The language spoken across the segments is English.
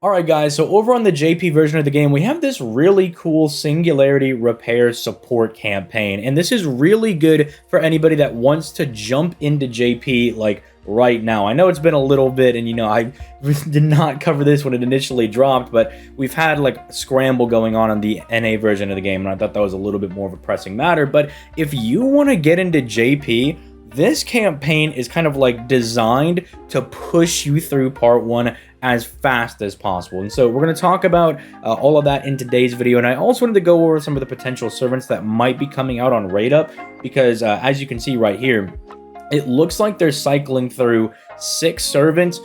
Alright guys, so over on the JP version of the game, we have this really cool Singularity Repair Support campaign, and this is really good for anybody that wants to jump into JP, like, right now. I know it's been a little bit, and I did not cover this when it initially dropped, but we've had, like, a scramble going on the NA version of the game, and I thought that was a little bit more of a pressing matter, but if you want to get into JP, this campaign is kind of like designed to push you through part 1 as fast as possible. And so we're going to talk about all of that in today's video. And I also wanted to go over some of the potential servants that might be coming out on Raid Up, because as you can see right here, it looks like they're cycling through 6 servants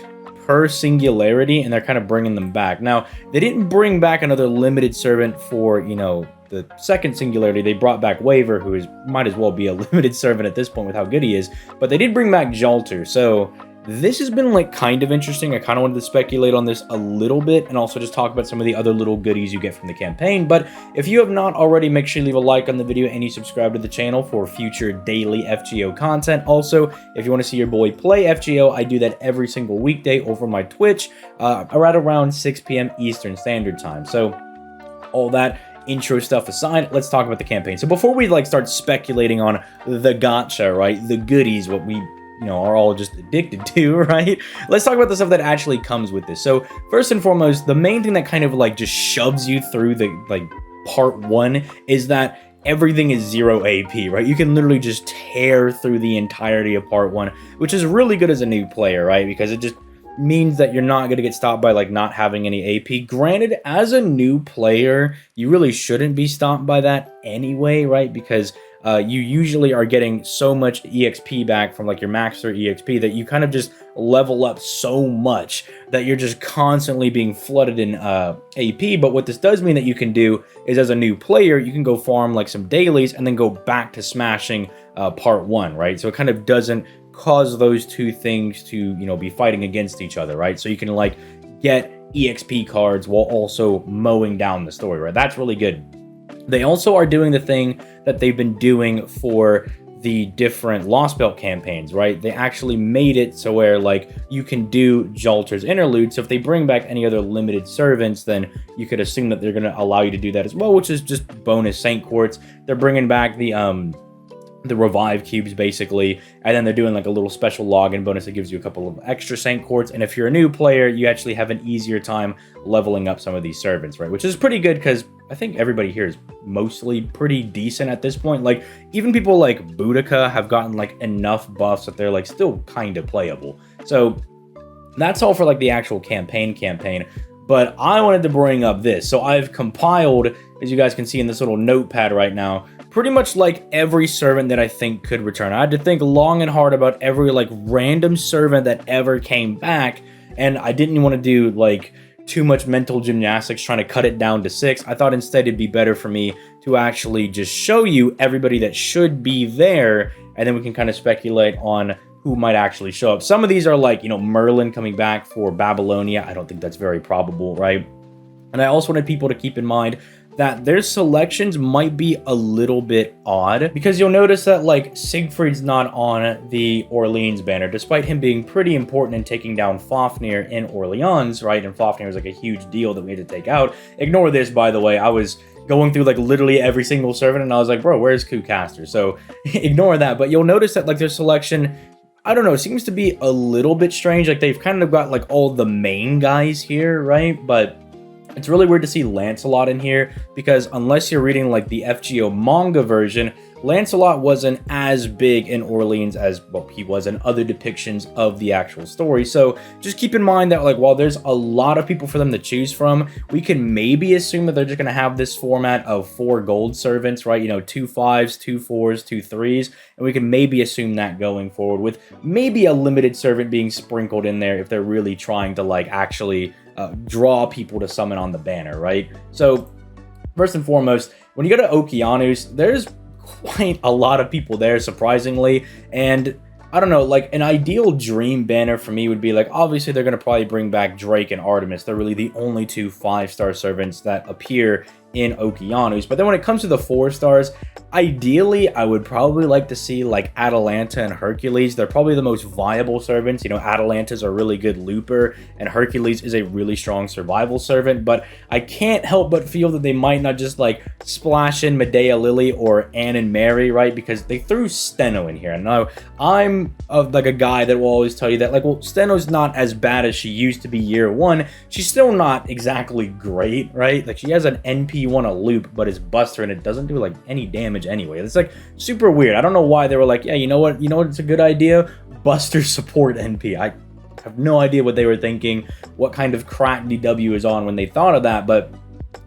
per singularity, and they're kind of bringing them back. Now, they didn't bring back another limited servant for, the second singularity. They brought back Waver, who might as well be a limited servant at this point with how good he is, but they did bring back Jalter. So this has been like kind of interesting. I kind of wanted to speculate on this a little bit and also just talk about some of the other little goodies you get from the campaign. But if you have not already, make sure you leave a like on the video and you subscribe to the channel for future daily FGO content. Also, if you want to see your boy play FGO, I do that every single weekday over my Twitch right around 6 p.m. Eastern Standard Time. So all that intro stuff aside, let's talk about the campaign. So before we start speculating on the gacha, right, the goodies, what we are all just addicted to, right? Let's talk about the stuff that actually comes with this. So first and foremost, the main thing that kind of just shoves you through the part 1 is that everything is 0 AP, right? You can literally just tear through the entirety of part 1, which is really good as a new player, right? Because it just means that you're not going to get stopped by not having any AP. Granted, as a new player, you really shouldn't be stopped by that anyway, right? Because you usually are getting so much EXP back from your master EXP that you kind of just level up so much that you're just constantly being flooded in AP. But what this does mean that you can do is, as a new player, you can go farm some dailies and then go back to smashing part 1, right? So it kind of doesn't cause those two things to be fighting against each other, right? So you can get EXP cards while also mowing down the story, right? That's really good. They also are doing the thing that they've been doing for the different Lost Belt campaigns, right? They actually made it so where you can do Jalter's interlude. So if they bring back any other limited servants, then you could assume that they're going to allow you to do that as well, which is just bonus Saint Quartz. They're bringing back the revive cubes basically, and then they're doing a little special login bonus that gives you a couple of extra Saint Quartz. And if you're a new player, you actually have an easier time leveling up some of these servants, right? Which is pretty good, because I think everybody here is mostly pretty decent at this point. Even people like Boudica have gotten enough buffs that they're still kind of playable. So that's all for the actual campaign. But I wanted to bring up this. So I've compiled, as you guys can see in this little notepad right now, pretty much every servant that I think could return. I had to think long and hard about every random servant that ever came back, and I didn't want to do too much mental gymnastics trying to cut it down to 6. I thought instead it'd be better for me to actually just show you everybody that should be there, and then we can kind of speculate on who might actually show up. Some of these are Merlin coming back for Babylonia. I don't think that's very probable, right? And I also wanted people to keep in mind that their selections might be a little bit odd, because you'll notice that Siegfried's not on the Orleans banner, despite him being pretty important in taking down Fafnir in Orleans, right? And Fafnir was a huge deal that we had to take out. Ignore this, by the way. I was going through literally every single servant, and I was like, bro, where's Kucaster? So ignore that. But you'll notice that their selection, I don't know, seems to be a little bit strange. They've kind of got all the main guys here, right? But it's really weird to see Lancelot in here, because unless you're reading the FGO manga version, Lancelot wasn't as big in Orleans as he was in other depictions of the actual story. So just keep in mind that while there's a lot of people for them to choose from, we can maybe assume that they're just going to have this format of 4 gold servants, right? 2 5s, 2 4s, 2 3s, and we can maybe assume that going forward, with maybe a limited servant being sprinkled in there if they're really trying to actually draw people to summon on the banner, right? So first and foremost, when you go to Okianus, there's quite a lot of people there, surprisingly. And I don't know, an ideal dream banner for me would be obviously they're going to probably bring back Drake and Artemis. They're really the only 2 5-star servants that appear in Okianus. But then when it comes to the 4 stars, ideally, I would probably like to see like Atalanta and Hercules. They're probably the most viable servants. You know, Atalanta's a really good looper, and Hercules is a really strong survival servant. But I can't help but feel that they might not just like splash in Medea Lily or Anne and Mary, right? Because they threw Steno in here. And now I'm like a guy that will always tell you that, like, well, Steno's not as bad as she used to be year 1. She's still not exactly great, right? Like, she has an NP1 a loop, but it's Buster, and it doesn't do like any damage anyway. It's like super weird. I don't know why they were like, yeah, you know what, it's a good idea, Buster support NP. I have no idea what they were thinking, what kind of crack DW is on when they thought of that, but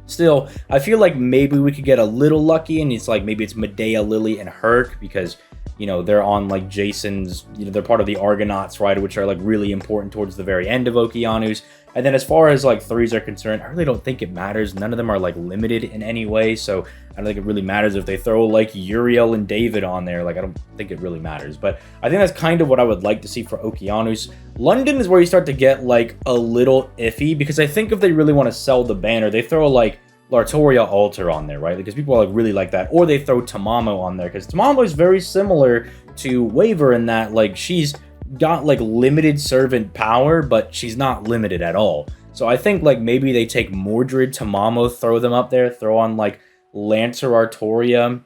still, I feel like maybe we could get a little lucky, and it's like maybe it's Medea, Lily, and Herc, because, you know, they're on like Jason's, you know, they're part of the Argonauts, right, which are like really important towards the very end of Okianus. And then as far as like 3s are concerned, I really don't think it matters. None of them are like limited in any way, so I don't think it really matters if they throw like Uriel and David on there. Like, I don't think it really matters, but I think that's kind of what I would like to see for Okianus. London is where you start to get like a little iffy, because I think if they really want to sell the banner, they throw like Lartoria Altar on there, right? Because people are like really like that. Or they throw Tamamo on there, because Tamamo is very similar to Waver in that like she's got like limited servant power, but she's not limited at all. So I think like maybe they take Mordred, Tamamo, throw them up there, throw on like Lancer Artoria,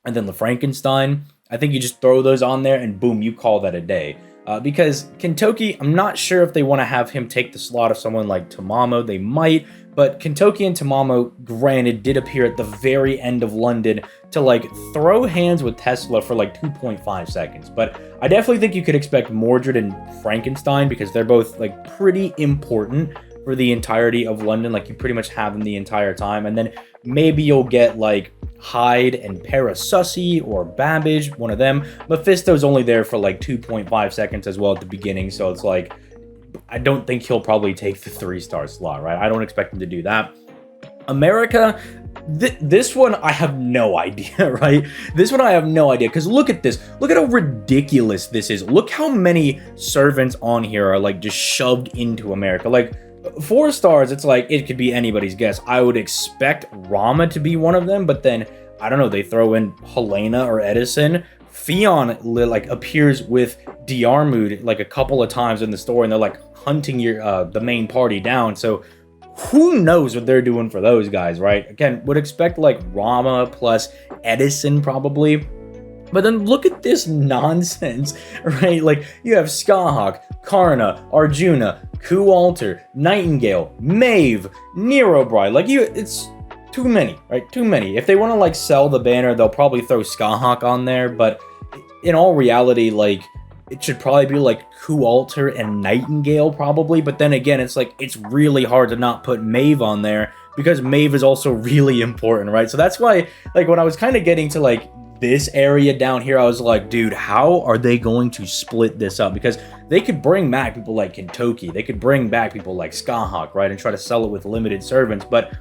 and then the Frankenstein. I think you just throw those on there and boom, you call that a day. Because Kentoki, I'm not sure if they want to have him take the slot of someone like Tamamo. They might, but Kentoki and Tamamo, granted, did appear at the very end of London to like throw hands with Tesla for like 2.5 seconds. But I definitely think you could expect Mordred and Frankenstein, because they're both like pretty important for the entirety of London. Like, you pretty much have them the entire time. And then maybe you'll get like Hyde and Parasussi or Babbage, one of them. Mephisto's only there for like 2.5 seconds as well at the beginning, so it's like, I don't think he'll probably take the 3-star slot, right? I don't expect him to do that. America, this one I have no idea, right? This one I have no idea, because look at this. Look at how ridiculous this is. Look how many servants on here are like just shoved into America. Like, 4 stars, it's like it could be anybody's guess. I would expect Rama to be one of them, but then I don't know, they throw in Helena or Edison. Fion like appears with Diarmuid like a couple of times in the story, and they're like hunting your the main party down. So who knows what they're doing for those guys, right? Again, would expect like Rama plus Edison probably. But then look at this nonsense, right? Like, you have Skahawk, Karna, Arjuna, Ku Alter, Nightingale, Maeve, Nero Bride. Like, it's too many, right? Too many. If they want to like sell the banner, they'll probably throw Skahawk on there. But in all reality, like, it should probably be like Ku Alter and Nightingale probably. But then again, it's like, it's really hard to not put Maeve on there, because Maeve is also really important, right? So that's why, like, when I was kind of getting to like this area down here, I was like, dude, how are they going to split this up? Because they could bring back people like Kentoki, they could bring back people like Skahawk, right, and try to sell it with limited servants, but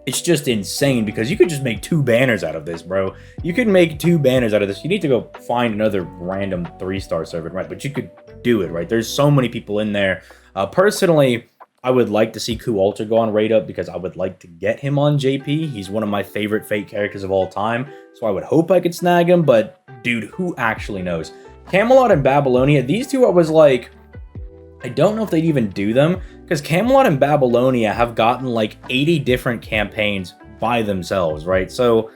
it's just insane, because you could just make 2 banners out of this, bro. You could make 2 banners out of this. You need to go find another random 3-star servant, right? But you could do it, right? There's so many people in there. Personally, I would like to see Ku Alter go on Raid Up, because I would like to get him on JP. He's one of my favorite Fate characters of all time, so I would hope I could snag him, but dude, who actually knows? Camelot and Babylonia, these two I was like, I don't know if they'd even do them, because Camelot and Babylonia have gotten like 80 different campaigns by themselves, right? So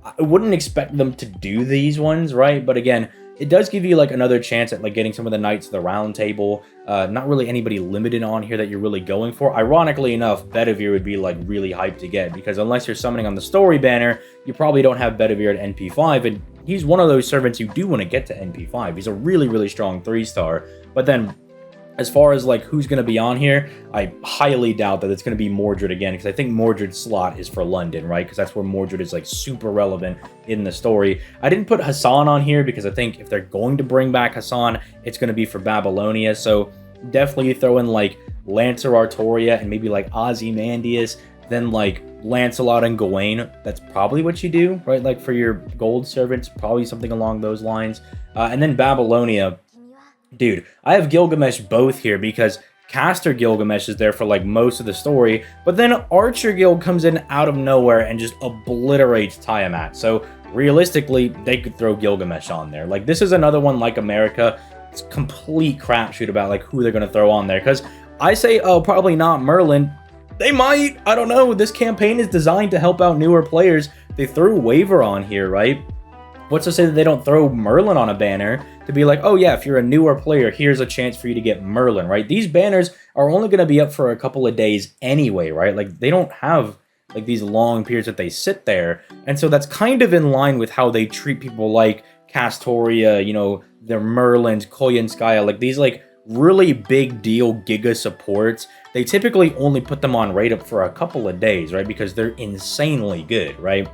I wouldn't expect them to do these ones, right? But again, it does give you like another chance at like getting some of the Knights of the Round Table. Not really anybody limited on here that you're really going for. Ironically enough, Bedivere would be like really hyped to get, because unless you're summoning on the story banner, you probably don't have Bedivere at NP5, and he's one of those servants you do want to get to NP5. He's a really, really strong 3-star, but then as far as like who's going to be on here, I highly doubt that it's going to be Mordred again, because I think Mordred's slot is for London, right? Because that's where Mordred is like super relevant in the story. I didn't put Hassan on here because I think if they're going to bring back Hassan, it's going to be for Babylonia. So definitely throw in like Lancer Artoria and maybe like Ozymandias, then like Lancelot and Gawain. That's probably what you do, right? Like for your gold servants, probably something along those lines. And then Babylonia. Dude, I have Gilgamesh both here because Caster Gilgamesh is there for like most of the story, but then Archer Guild comes in out of nowhere and just obliterates Tiamat. So realistically, they could throw Gilgamesh on there. Like, this is another one like America. It's complete crapshoot about like who they're gonna throw on there. Because I say, oh, probably not Merlin. They might. I don't know. This campaign is designed to help out newer players. They threw Waver on here, right? What's to say that they don't throw Merlin on a banner to be like, oh yeah, if you're a newer player, here's a chance for you to get Merlin, right? These banners are only going to be up for a couple of days anyway, right? Like, they don't have like these long periods that they sit there. And so that's kind of in line with how they treat people like Castoria, you know, their Merlins, Koyanskaya, like these like really big deal Giga supports. They typically only put them on rate up for a couple of days, right? Because they're insanely good, right?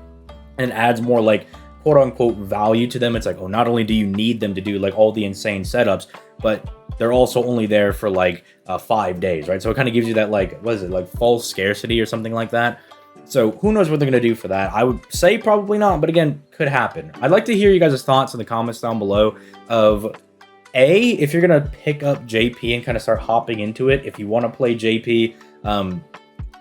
And it adds more like quote-unquote value to them. It's like, oh, not only do you need them to do like all the insane setups, but they're also only there for like 5 days, right? So it kind of gives you that like, what is it, like false scarcity or something like that. So who knows what they're going to do for that. I would say probably not, but again, could happen. I'd like to hear you guys' thoughts in the comments down below of if you're going to pick up JP and kind of start hopping into it. If you want to play JP,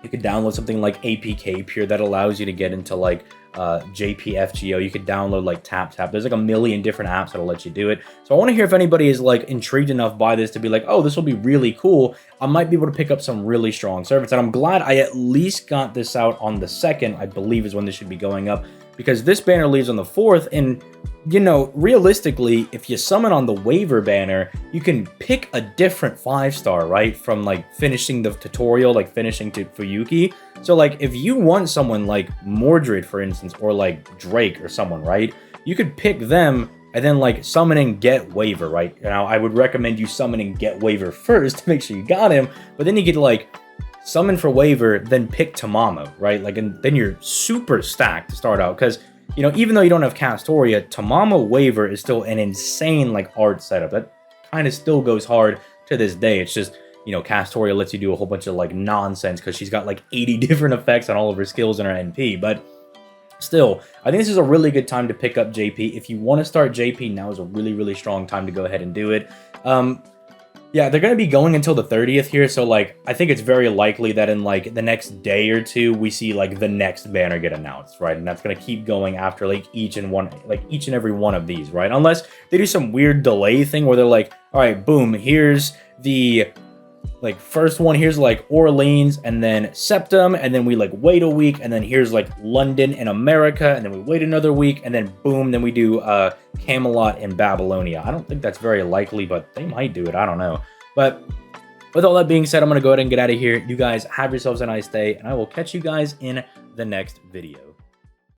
you could download something like APK Pure that allows you to get into like JPFGO. You could download like TapTap. There's like a million different apps that'll let you do it. So I want to hear if anybody is like intrigued enough by this to be like, oh, this will be really cool. I might be able to pick up some really strong servants. And I'm glad I at least got this out on the 2nd, I believe is when this should be going up, because this banner leaves on the 4th. And you know, realistically, if you summon on the Waver banner, you can pick a different 5-star, right? From like finishing the tutorial, like finishing to Fuyuki. So like if you want someone like Mordred, for instance, or like Drake or someone, right? You could pick them and then like summoning Get Waver, right? Now I would recommend you summoning Get Waver first to make sure you got him, but then you get to like summon for Waver, then pick Tamamo, right? Like, and then you're super stacked to start out, because you know, even though you don't have Castoria, Tamamo Waver is still an insane like art setup that kind of still goes hard to this day. It's just, you know, Castoria lets you do a whole bunch of like nonsense because she's got like 80 different effects on all of her skills and her NP. But still, I think this is a really good time to pick up JP. If you want to start JP, now is a really, really strong time to go ahead and do it. Yeah, they're going to be going until the 30th here, so, like, I think it's very likely that in, like, the next day or two, we see, like, the next banner get announced, right? And that's going to keep going after, like, each and every one of these, right? Unless they do some weird delay thing where they're like, all right, boom, here's the, like, first one, here's, like, Orleans, and then Septum, and then we, like, wait a week, and then here's, like, London and America, and then we wait another week, and then, boom, then we do, Camelot and Babylonia. I don't think that's very likely, but they might do it. I don't know. But with all that being said, I'm going to go ahead and get out of here. You guys have yourselves a nice day, and I will catch you guys in the next video.